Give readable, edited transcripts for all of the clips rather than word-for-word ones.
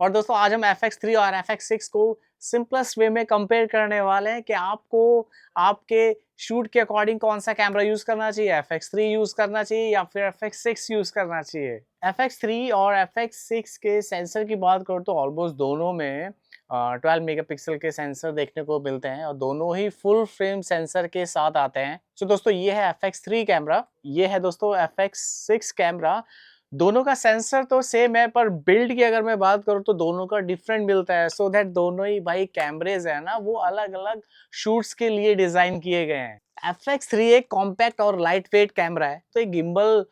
और दोस्तों आज हम FX3 और FX6 को सिंपलेस्ट वे में कंपेयर करने वाले हैं कि आपको आपके शूट के अकॉर्डिंग कौन सा कैमरा यूज करना चाहिए, FX3 यूज करना चाहिए या फिर FX6 यूज करना चाहिए। FX3 और FX6 के सेंसर की बात करो तो ऑलमोस्ट दोनों में 12 मेगापिक्सल के सेंसर देखने को मिलते हैं और दोनों ही फुल फ्रेम सेंसर के साथ आते हैं। तो दोस्तों ये है FX3 कैमरा, ये है दोस्तों FX6 कैमरा। दोनों का सेंसर तो सेम है पर बिल्ड की अगर मैं बात करूँ तो दोनों का डिफरेंट मिलता है, सो दैट दोनों ही भाई कैमरेज है ना वो अलग अलग शूट्स के लिए डिजाइन किए गए हैं। FX3 एक कॉम्पैक्ट और लाइट वेट कैमरा है, तो एक गिम्बल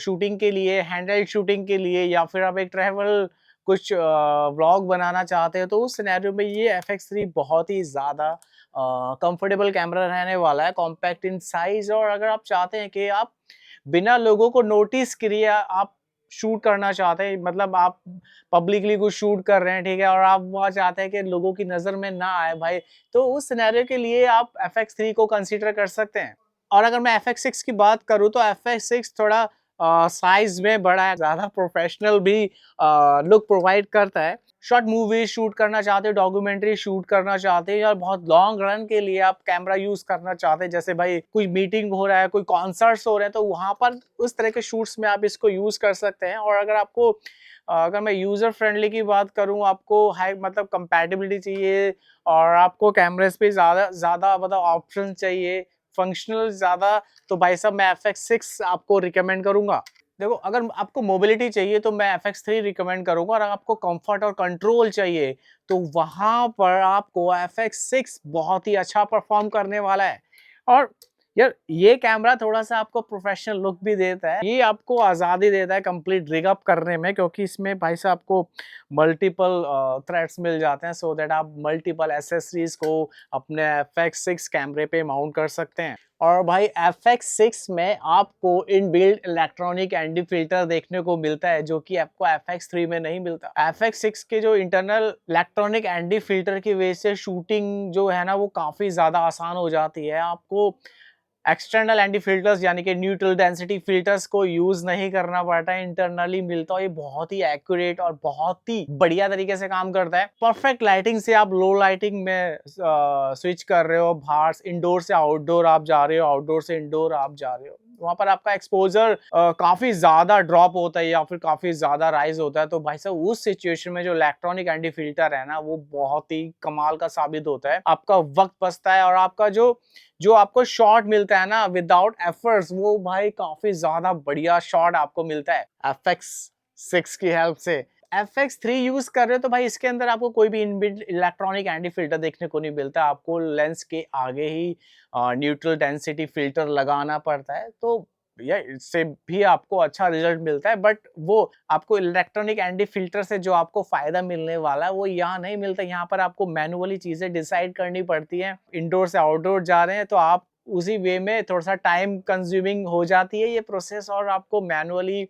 शूटिंग के लिए, हैंडहेल्ड शूटिंग के लिए या फिर आप एक ट्रैवल कुछ व्लॉग बनाना चाहते हो तो उस सिनेरियो में ये FX3 बहुत ही ज़्यादा कंफर्टेबल कैमरा रहने वाला है, कॉम्पैक्ट इन साइज। और अगर आप चाहते हैं कि आप बिना लोगों को नोटिस किए आप शूट करना चाहते हैं, मतलब आप पब्लिकली कुछ शूट कर रहे हैं, ठीक है, और आप वहाँ चाहते हैं कि लोगों की नज़र में ना आए भाई, तो उस सिनेरियो के लिए आप FX3 को कंसीडर कर सकते हैं। और अगर मैं FX6 की बात करूँ तो FX6 थोड़ा साइज में बड़ा है, ज़्यादा प्रोफेशनल भी लुक प्रोवाइड करता है। शॉर्ट मूवी शूट करना चाहते हो, डॉक्यूमेंट्री शूट करना चाहते हो या बहुत लॉन्ग रन के लिए आप कैमरा यूज करना चाहते हैं, जैसे भाई कोई मीटिंग हो रहा है, कोई कॉन्सर्ट्स हो रहे हैं, तो वहां पर उस तरह के शूट्स में आप इसको यूज कर सकते हैं। और अगर आपको अगर मैं यूजर फ्रेंडली की बात करूं, आपको हाई मतलब कंपैटिबिलिटी चाहिए और आपको कैमरेज पे ज्यादा ज्यादा मतलब ऑप्शन चाहिए, फंक्शनल ज्यादा, तो भाई साहब मैं FX6 आपको रिकमेंड करूंगा। देखो अगर आपको मोबिलिटी चाहिए तो मैं FX3 रिकमेंड करूंगा, और अगर आपको कंफर्ट और कंट्रोल चाहिए तो वहां पर आपको FX6 बहुत ही अच्छा परफॉर्म करने वाला है। और यार ये कैमरा थोड़ा सा आपको प्रोफेशनल लुक भी देता है, ये आपको आज़ादी देता है कंप्लीट रिग अप करने में, क्योंकि इसमें भाई साहब आपको मल्टीपल थ्रेड्स मिल जाते हैं, सो दैट आप मल्टीपल एसेसरीज को अपने FX6 कैमरे पे माउंट कर सकते हैं। और भाई FX6 में आपको इनबिल्ट इलेक्ट्रॉनिक एंटी फिल्टर देखने को मिलता है, जो कि आपको FX3 में नहीं मिलता। FX6 के जो इंटरनल इलेक्ट्रॉनिक एंटी फिल्टर की वजह से शूटिंग जो है ना वो काफी ज्यादा आसान हो जाती है। आपको एक्सटर्नल एंटी फिल्टर्स यानी कि न्यूट्रल डेंसिटी फिल्टर्स को यूज नहीं करना पड़ता है, इंटरनली मिलता है। ये बहुत ही एक्यूरेट और बहुत ही बढ़िया तरीके से काम करता है। परफेक्ट लाइटिंग से आप लो लाइटिंग में स्विच कर रहे हो, बाहर इंडोर से आउटडोर आप जा रहे हो, आउटडोर से इंडोर आप जा रहे हो, वहां पर आपका एक्सपोजर काफी ज्यादा ड्रॉप होता है या फिर काफी ज्यादा राइज होता है, तो भाई साहब उस सिचुएशन में जो इलेक्ट्रॉनिक एंटी फिल्टर है ना वो बहुत ही कमाल का साबित होता है। आपका वक्त बचता है और आपका जो जो आपको शॉट मिलता है ना विदाउट एफर्ट्स, वो भाई काफी ज्यादा बढ़िया शॉट आपको मिलता है FX6 की हेल्प से। FX3 यूज कर रहे हो तो भाई इसके अंदर आपको कोई भी इनबिल्ट इलेक्ट्रॉनिक एंटी फिल्टर देखने को नहीं मिलता, आपको लेंस के आगे ही न्यूट्रल डेंसिटी फिल्टर लगाना पड़ता है, तो या इससे भी आपको अच्छा रिजल्ट मिलता है। बट वो आपको इलेक्ट्रॉनिक एंटी फिल्टर से जो आपको फायदा मिलने वाला है वो यहाँ नहीं मिलता। यहाँ पर आपको मैनुअली चीजें डिसाइड करनी पड़ती हैं। इंडोर से आउटडोर जा रहे हैं तो आप उसी वे में थोड़ा सा टाइम कंज्यूमिंग हो जाती है ये प्रोसेस, और आपको मैनुअली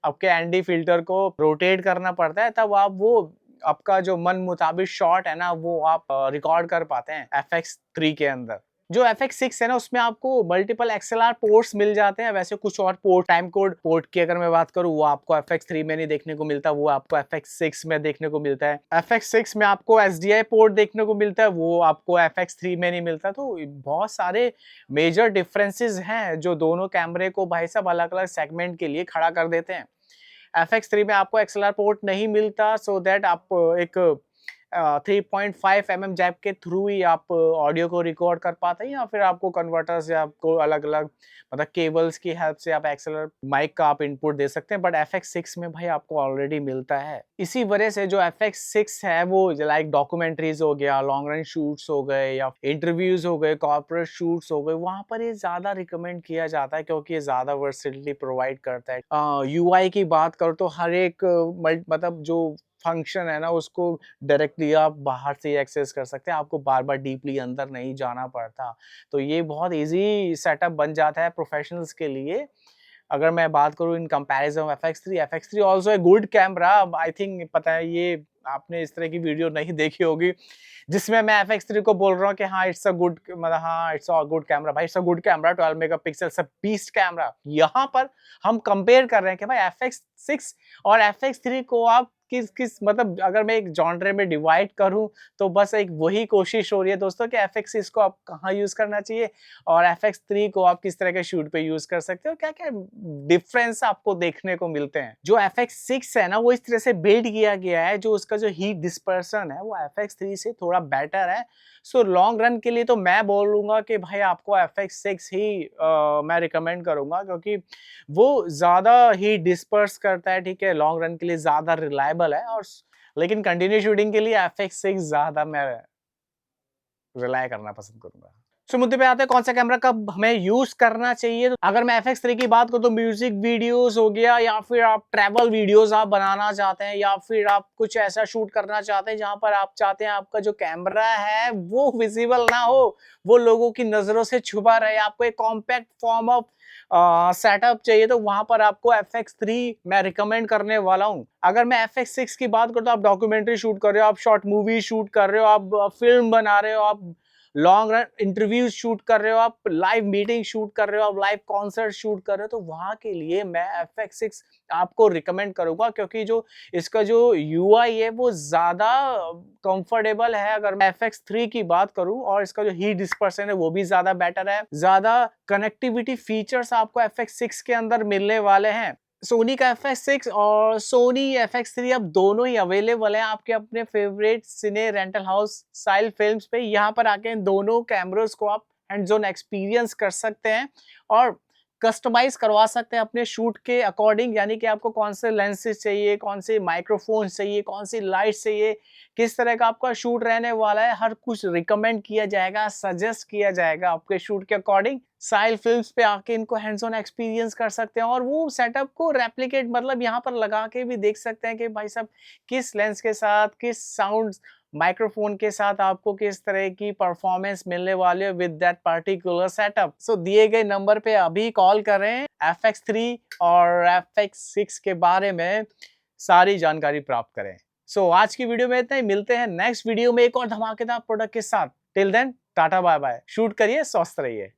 आपके एंटी फिल्टर को रोटेट करना पड़ता है, तब आप वो आपका जो मन मुताबिक शॉट है ना वो आप रिकॉर्ड कर पाते हैं FX3 के अंदर। जो FX6 है ना उसमें आपको मल्टीपल XLR पोर्ट्स मिल जाते हैं, वैसे कुछ और पोर्ट टाइम कोड पोर्ट की अगर मैं बात करूं वो आपको FX3 में नहीं देखने को मिलता, वो आपको FX6 में देखने को मिलता है। FX6 में आपको SDI पोर्ट देखने को मिलता है, वो आपको FX3 में नहीं मिलता। तो बहुत सारे मेजर डिफरेंसेस हैं जो दोनों कैमरे को भाई साहब अलग अलग सेगमेंट के लिए खड़ा कर देते हैं। FX3 में आपको XLR पोर्ट नहीं मिलता, सो दैट आप एक 3.5 mm जैक के थ्रू ही आप ऑडियो को रिकॉर्ड कर पाते हैं, या फिर आपको कन्वर्टर्स या आपको अलग अलग मतलब केबल्स की हेल्प से आप एक्सएलआर माइक का आप इनपुट दे सकते हैं। बट FX6 में भाई आपको ऑलरेडी मिलता है। इसी वजह से जो FX6 है वो लाइक डॉक्यूमेंट्रीज हो गया, लॉन्ग रन शूट्स हो गए या इंटरव्यूज हो गए, कॉर्पोरेट शूट्स हो गए, वहां पर ये ज्यादा रिकमेंड किया जाता है क्योंकि ये ज्यादा वर्सिटिलिटी प्रोवाइड करता है। यूआई की बात करो तो हर एक मतलब जो फंक्शन है ना उसको डायरेक्टली आप बाहर से ही एक्सेस कर सकते हैं, आपको बार बार डीपली अंदर नहीं जाना पड़ता। तो ये बहुत इजी सेटअप बन जाता है प्रोफेशनल्स के लिए। अगर मैं बात करूँ in comparison FX3 also a good camera. I think पता है ये आपने इस तरह की वीडियो नहीं देखी होगी जिसमें मैं FX3 को बोल रहा हूँ कि हाँ इट्स अ गुड, मतलब हाँ इट्स अ गुड कैमरा, भाई it's a good camera, 12 megapixel से बीस्ट कैमरा। यहाँ पर हम कंपेयर कर रहे हैं कि भाई FX6 और FX3 को आप किस मतलब अगर मैं एक जॉनरे में डिवाइड करूँ तो बस एक वही कोशिश हो रही है दोस्तों कि FX6 को आप कहाँ यूज़ करना चाहिए और FX3 को आप किस तरह के शूट पे यूज़ कर सकते हो, क्या-क्या डिफरेंस आपको देखने को मिलते हैं। जो FX6 है ना वो इस तरह से बिल्ड किया गया है, जो उसका जो हीट डिस्पर्सन है वो FX3 से थोड़ा बेटर है। सो लॉन्ग रन के लिए तो मैं बोलूँगा कि भाई आपको FX6 ही मैं रिकमेंड करूँगा, क्योंकि वो ज़्यादा हीट डिस्पर्स करता है, ठीक है? लॉन्ग रन के लिए ज़्यादा रिलायबल है और लेकिन कंटिन्यू शूटिंग के लिए FX6 ज़्यादा मैं रिलाय करना पसंद करूँगा। सो मुद्दे पे आते हैं कौन सा कैमरा कब हमें यूज़ करना चाहिए। तो अगर मैं FX3 की बात करूँ तो म्यूज़िक वीडियोज़ हो गया, या फिर आप ट्रैवल वीडियोज़ आप बनाना चाहते हैं, या फिर आप कुछ ऐसा शूट करना चाहते हैं जहाँ पर आप चाहते हैं आपका जो कैमरा है वो विज़िबल ना हो, वो लोगों की नज़रों से छुपा रहे, आपको एक कॉम्पैक्ट फॉर्म ऑफ सेटअप चाहिए, तो वहाँ पर आपको FX3 मैं रिकमेंड करने वाला हूँ। अगर मैं FX6 की बात करूँ तो आप डॉक्यूमेंट्री शूट कर रहे हो, आप शॉर्ट मूवी शूट कर रहे हो, आप फ़िल्म बना रहे हो, आप लॉन्ग रन इंटरव्यूज शूट कर रहे हो, आप लाइव मीटिंग शूट कर रहे हो, आप लाइव कॉन्सर्ट शूट कर रहे हो, तो वहाँ के लिए मैं FX6 आपको रिकमेंड करूँगा, क्योंकि जो इसका जो यूआई है वो ज़्यादा कंफर्टेबल है अगर मैं FX3 की बात करूँ, और इसका जो हीट डिस्पर्सन है वो भी ज़्यादा बेटर है। ज़्यादा कनेक्टिविटी फीचर्स आपको FX6 के अंदर मिलने वाले हैं। सोनी का FX6 और सोनी FX3 अब दोनों ही अवेलेबल हैं आपके अपने फेवरेट सिने रेंटल हाउस साइल फिल्म्स पे। यहाँ पर आके इन दोनों कैमरास को आप हैंड्स ऑन एक्सपीरियंस कर सकते हैं और कस्टमाइज करवा सकते हैं अपने शूट के अकॉर्डिंग, यानी कि आपको कौन से लेंसेज चाहिए, कौन से माइक्रोफोन चाहिए, कौन सी लाइट चाहिए, किस तरह का आपका शूट रहने वाला है, हर कुछ रिकमेंड किया जाएगा, सजेस्ट किया जाएगा आपके शूट के अकॉर्डिंग। साइल फिल्म्स पे आके इनको हैंड्स ऑन एक्सपीरियंस कर सकते हैं और वो सेटअप को रेप्लिकेट मतलब यहाँ पर लगा के भी देख सकते हैं कि भाई साहब किस लेंस के साथ, किस साउंड माइक्रोफोन के साथ आपको किस तरह की परफॉर्मेंस मिलने वाली है विद दैट पर्टिकुलर सेटअप। सो दिए गए नंबर पे अभी कॉल करें, FX3 और FX6 के बारे में सारी जानकारी प्राप्त करें। सो आज की वीडियो में इतना ही, मिलते हैं नेक्स्ट वीडियो में एक और धमाकेदार प्रोडक्ट के साथ। Till then tata bye bye, shoot करिए, स्वस्थ रहिए।